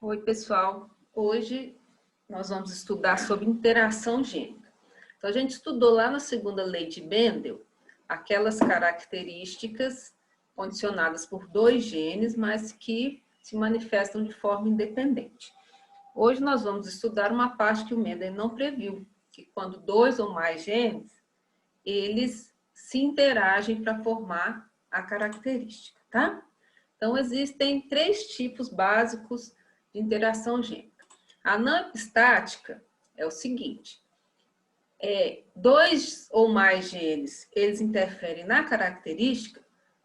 Oi, pessoal. Hoje nós vamos estudar sobre interação gênica. Então, a gente estudou lá na segunda lei de Mendel aquelas características condicionadas por dois genes, mas que se manifestam de forma independente. Hoje nós vamos estudar uma parte que o Mendel não previu, que quando dois ou mais genes, eles se interagem para formar a característica, tá? Então, existem três tipos básicos de interação gênica. A não epistática é o seguinte: dois ou mais genes, eles interferem na característica,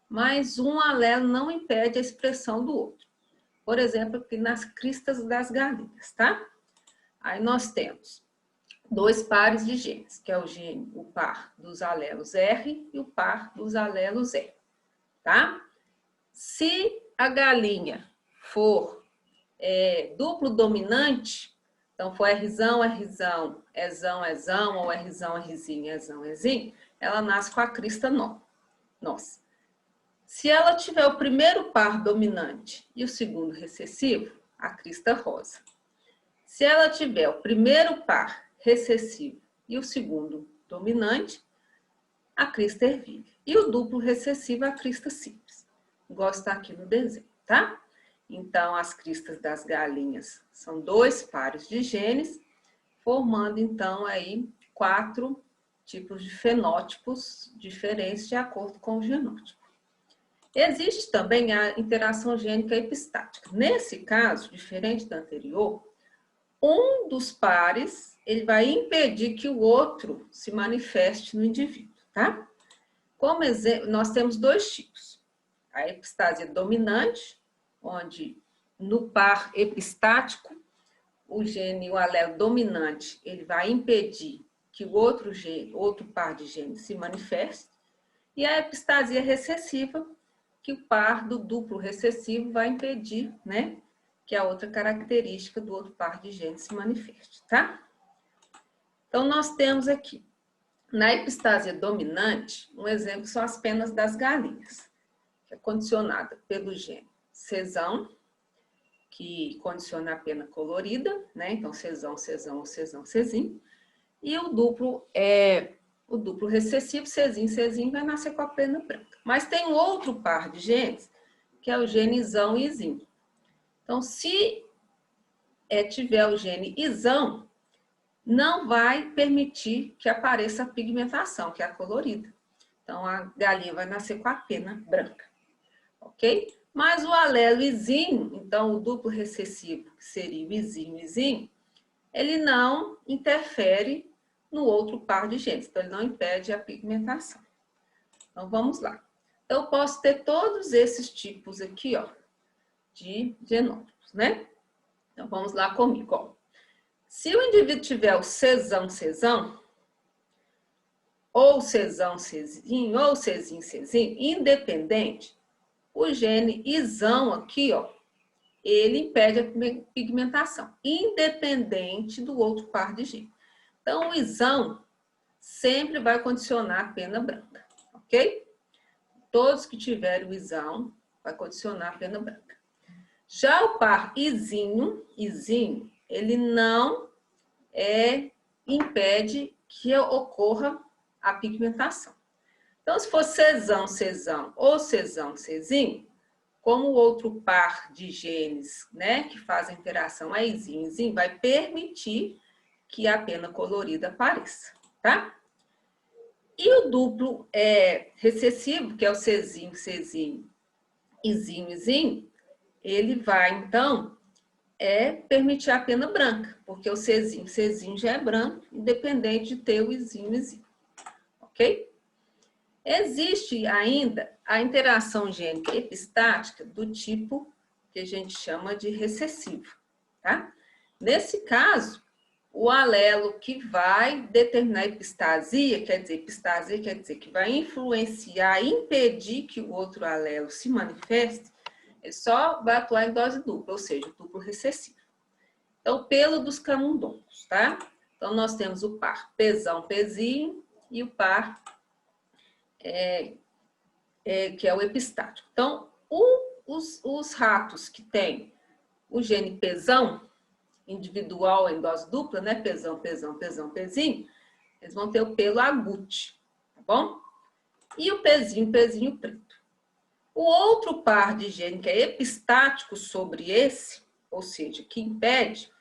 mas um alelo não impede a expressão do outro. Por exemplo, aqui nas cristas das galinhas, tá? Aí nós temos dois pares de genes, que é o par dos alelos R e o par dos alelos E, tá? Se a galinha for duplo dominante, então for Rzão, Rzão, Ezão, Ezão, ou Rzão, Rzinho, Ezão, Ezinho, ela nasce com a crista nossa. Se ela tiver o primeiro par dominante e o segundo recessivo, a crista rosa. Se ela tiver o primeiro par recessivo e o segundo dominante, a crista ervilha. E o duplo recessivo, a crista simples. Igual está aqui no desenho, tá? Então, as cristas das galinhas são dois pares de genes, formando, então, aí 4 tipos de fenótipos diferentes de acordo com o genótipo. Existe também a interação gênica epistática. Nesse caso, diferente da anterior, um dos pares ele vai impedir que o outro se manifeste no indivíduo, tá? Como exemplo, nós temos dois tipos. A epistasia dominante, onde no par epistático, o gene, o alelo dominante, ele vai impedir que o outro par de genes se manifeste. E a epistasia recessiva, que o par do duplo recessivo vai impedir, né, que a outra característica do outro par de genes se manifeste, tá? Então, nós temos aqui, na epistasia dominante, um exemplo são as penas das galinhas, que é condicionada pelo gene Czão, que condiciona a pena colorida, né? Então, Czão, Czão, Czão, Czinho. E o duplo recessivo, Czinho, Czinho, vai nascer com a pena branca. Mas tem um outro par de genes, que é o gene Izão e Izinho. Então, se tiver o gene Izão, não vai permitir que apareça a pigmentação, que é a colorida. Então, a galinha vai nascer com a pena branca, ok? Mas o alelo Izinho, então o duplo recessivo, que seria o Izinho, Izinho, ele não interfere no outro par de genes, então ele não impede a pigmentação. Então, vamos lá. Eu posso ter todos esses tipos aqui, ó, de genótipos, né? Então, vamos lá comigo, ó. Se o indivíduo tiver o Czão, Czão, ou Czão, Czinho, ou Czinho, Czinho, independente, o gene Izão aqui, ó, ele impede a pigmentação, independente do outro par de genes. Então, o Izão sempre vai condicionar a pena branca, ok? Todos que tiverem o Izão vai condicionar a pena branca. Já o par Izinho, ele não impede que ocorra a pigmentação. Então, se for Czão, Czão ou Czão, Czinho, como o outro par de genes, né, que fazem interação é Izinho, Izinho, vai permitir que a pena colorida apareça, tá? E o duplo recessivo, que é o Czinho, Czinho, Izinho, Izinho, ele vai, então, permitir a pena branca, porque o Czinho já é branco, independente de ter o Izinho, Izinho, ok? Existe ainda a interação gênica epistática do tipo que a gente chama de recessivo, tá? Nesse caso, o alelo que vai determinar a epistasia quer dizer que vai influenciar, impedir que o outro alelo se manifeste, ele só vai atuar em dose dupla, ou seja, duplo recessivo. Então, pelo dos camundongos, tá? Então, nós temos o par Pzão, Pzinho e o par que é o epistático. Então, os ratos que têm o gene Pzão, individual em dose dupla, né? Pzão, Pzão, Pzão, Pzinho, eles vão ter o pelo agute, tá bom? E o Pzinho, Pzinho preto. O outro par de gene que é epistático sobre esse, ou seja, que impede,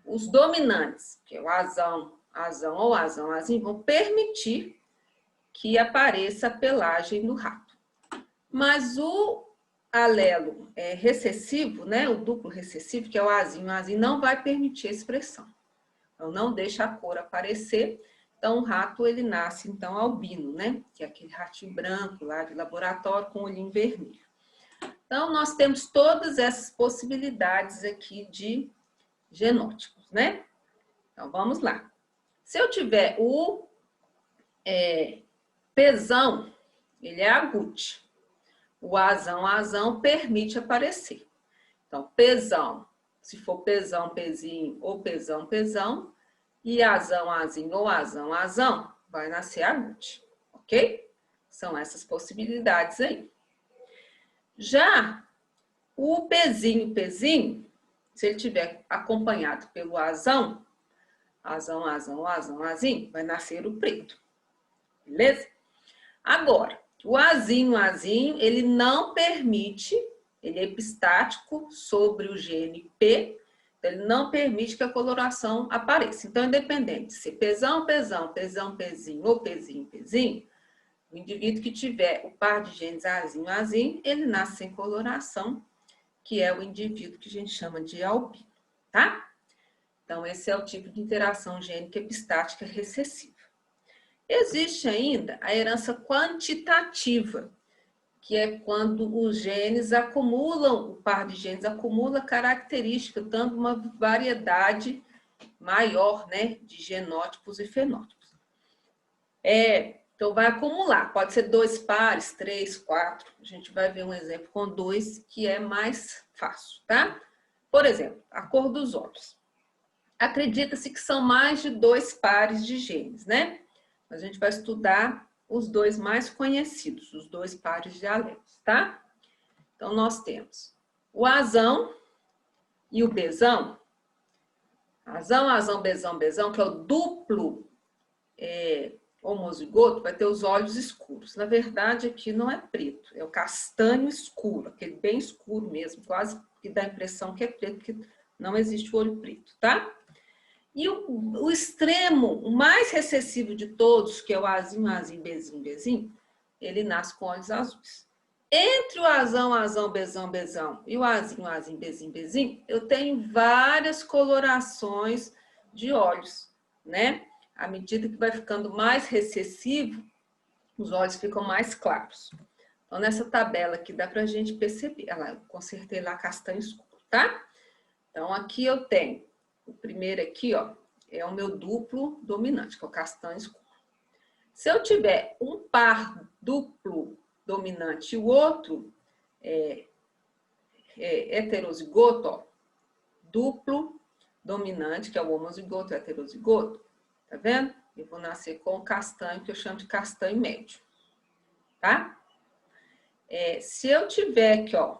os dominantes, que é o azão, azão ou azão, azinho, vão permitir que apareça a pelagem no rato. Mas o alelo recessivo, né, o duplo recessivo, que é o azinho, não vai permitir a expressão. Então, não deixa a cor aparecer. Então, o rato, ele nasce, então, albino, né? Que é aquele ratinho branco lá de laboratório com olhinho vermelho. Então, nós temos todas essas possibilidades aqui de genótipos, né? Então, vamos lá. Se eu tiver o Pzão, ele é agute. O azão permite aparecer. Então, Pzão, se for Pzão, Pzinho ou Pzão, Pzão, e azão, azinho ou azão, azão, vai nascer agute, ok? São essas possibilidades aí. Já o Pzinho, Pzinho, se ele tiver acompanhado pelo azão, azão, azão, azão, azinho, vai nascer o preto, beleza? Agora, o azinho, azinho, ele não permite, ele é epistático sobre o gene P, então ele não permite que a coloração apareça. Então, independente se Pzão, Pzão, Pzão, Pzinho ou Pzinho, Pzinho, o indivíduo que tiver o par de genes azinho, azinho, ele nasce sem coloração, que é o indivíduo que a gente chama de albino, tá? Então, esse é o tipo de interação gênica epistática recessiva. Existe ainda a herança quantitativa, que é quando os genes acumulam, o par de genes acumula características, dando uma variedade maior, né, de genótipos e fenótipos. Então, vai acumular, pode ser 2 pares, 3, 4. A gente vai ver um exemplo com 2, que é mais fácil, tá? Por exemplo, a cor dos olhos. Acredita-se que são mais de 2 pares de genes, né? A gente vai estudar os 2 mais conhecidos, os 2 pares de alelos, tá? Então, nós temos o azão e o bezão. Azão, azão, bezão, bezão, que é o duplo homozigoto, vai ter os olhos escuros. Na verdade, aqui não é preto, é o castanho escuro, aquele bem escuro mesmo, quase que dá a impressão que é preto, porque não existe o olho preto, tá? E o extremo, o mais recessivo de todos, que é o azinho, azinho, bezinho, bezinho, ele nasce com olhos azuis. Entre o azão, azão, bezão, bezão e o azinho, azinho, bezinho, bezinho, eu tenho várias colorações de olhos, né? À medida que vai ficando mais recessivo, os olhos ficam mais claros. Então, nessa tabela aqui dá pra gente perceber. Olha lá, eu consertei lá castanho escuro, tá? Então, aqui eu tenho o primeiro aqui, ó, é o meu duplo dominante, que é o castanho escuro. Se eu tiver um par duplo dominante e o outro heterozigoto, ó, duplo dominante, que é o homozigoto, heterozigoto, tá vendo? Eu vou nascer com o castanho, que eu chamo de castanho médio, tá? Se eu tiver aqui, ó,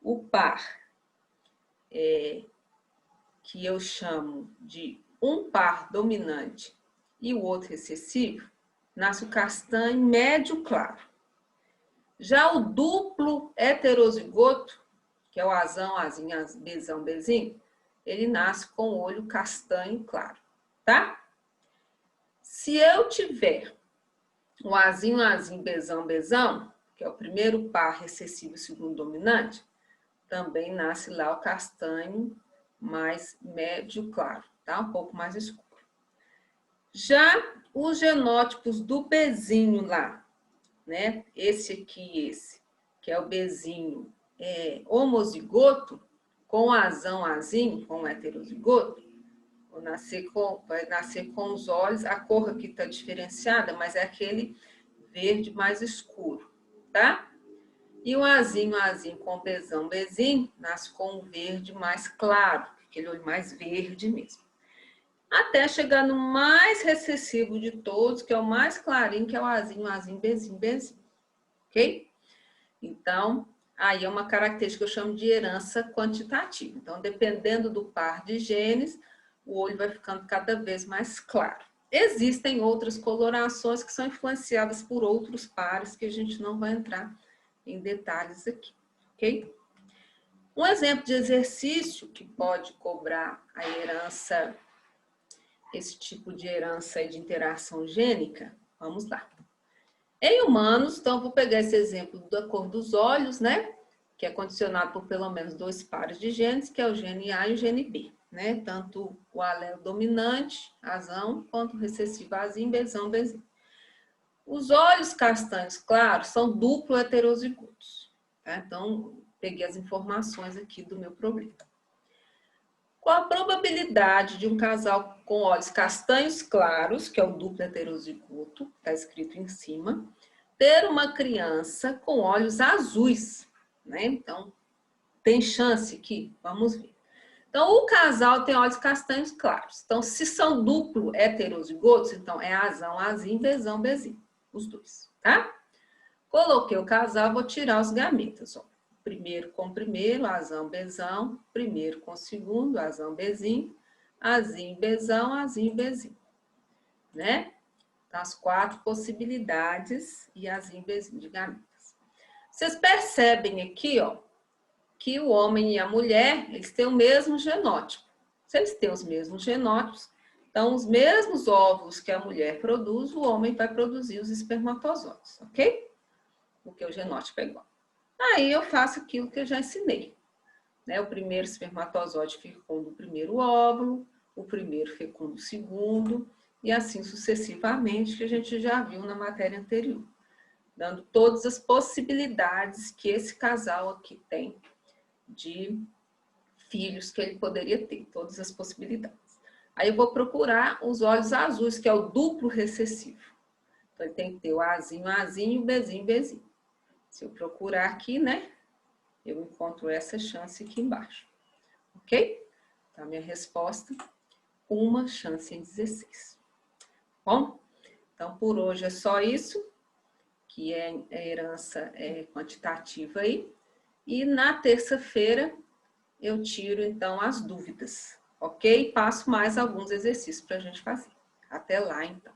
o par que eu chamo de um par dominante e o outro recessivo, nasce o castanho médio claro. Já o duplo heterozigoto, que é o azão, azinho, bezão, bezinho, ele nasce com o olho castanho claro, tá? Se eu tiver o azinho, azinho, bezão, bezão, que é o primeiro par recessivo e segundo dominante, também nasce lá o castanho mais médio claro, tá? Um pouco mais escuro. Já os genótipos do bezinho lá, né? Esse aqui e esse, que é o bezinho homozigoto, com azão, azinho, com heterozigoto, vai nascer com os olhos, a cor aqui está diferenciada, mas é aquele verde mais escuro, tá? E o azinho, azinho com bezão, bezinho, nasce com um verde mais claro, aquele olho mais verde mesmo. Até chegar no mais recessivo de todos, que é o mais clarinho, que é o azinho, azinho, bezinho, bezinho. Ok? Então, Aí é uma característica que eu chamo de herança quantitativa. Então, dependendo do par de genes, o olho vai ficando cada vez mais claro. Existem outras colorações que são influenciadas por outros pares que a gente não vai entrar em detalhes aqui, ok? Um exemplo de exercício que pode cobrar a herança, esse tipo de herança de interação gênica, vamos lá. Em humanos, então vou pegar esse exemplo da cor dos olhos, né? Que é condicionado por pelo menos 2 pares de genes, que é o gene A e o gene B, né? Tanto o alelo dominante, azão, quanto o recessivo azinho, bezão, bezinho. Os olhos castanhos claros são duplo heterozigotos, tá? Então, peguei as informações aqui do meu problema. Qual a probabilidade de um casal com olhos castanhos claros, que é o duplo heterozigoto, está escrito em cima, ter uma criança com olhos azuis, né? Então, tem chance aqui? Vamos ver. Então, o casal tem olhos castanhos claros. Então, se são duplo heterozigotos, então é azão, azinho, bezão, bezinho. Os dois, tá? Coloquei o casal, vou tirar os gametas, ó. Primeiro com primeiro, azão, bezão. Primeiro com segundo, azão, bezinho. Azinho, bezão, azinho, bezinho. Né? Então, as 4 possibilidades e azinho, bezinho de gametas. Vocês percebem aqui, ó, que o homem e a mulher, eles têm o mesmo genótipo. Se eles têm os mesmos genótipos, então os mesmos óvulos que a mulher produz, o homem vai produzir os espermatozoides, ok? Porque o genótipo é igual. Aí eu faço aquilo que eu já ensinei. Né? O primeiro espermatozoide fecunda o primeiro óvulo, o primeiro fecunda o segundo, e assim sucessivamente, que a gente já viu na matéria anterior. Dando todas as possibilidades que esse casal aqui tem de filhos que ele poderia ter, todas as possibilidades. Aí eu vou procurar os olhos azuis, que é o duplo recessivo. Então, ele tem que ter o Azinho, Azinho, Bezinho, Bezinho. Se eu procurar aqui, né, eu encontro essa chance aqui embaixo. Ok? Então, a minha resposta, uma chance em 16. Bom, então, por hoje é só isso, que é a herança quantitativa aí. E na terça-feira, eu tiro, então, as dúvidas, ok? Passo mais alguns exercícios para a gente fazer. Até lá, então.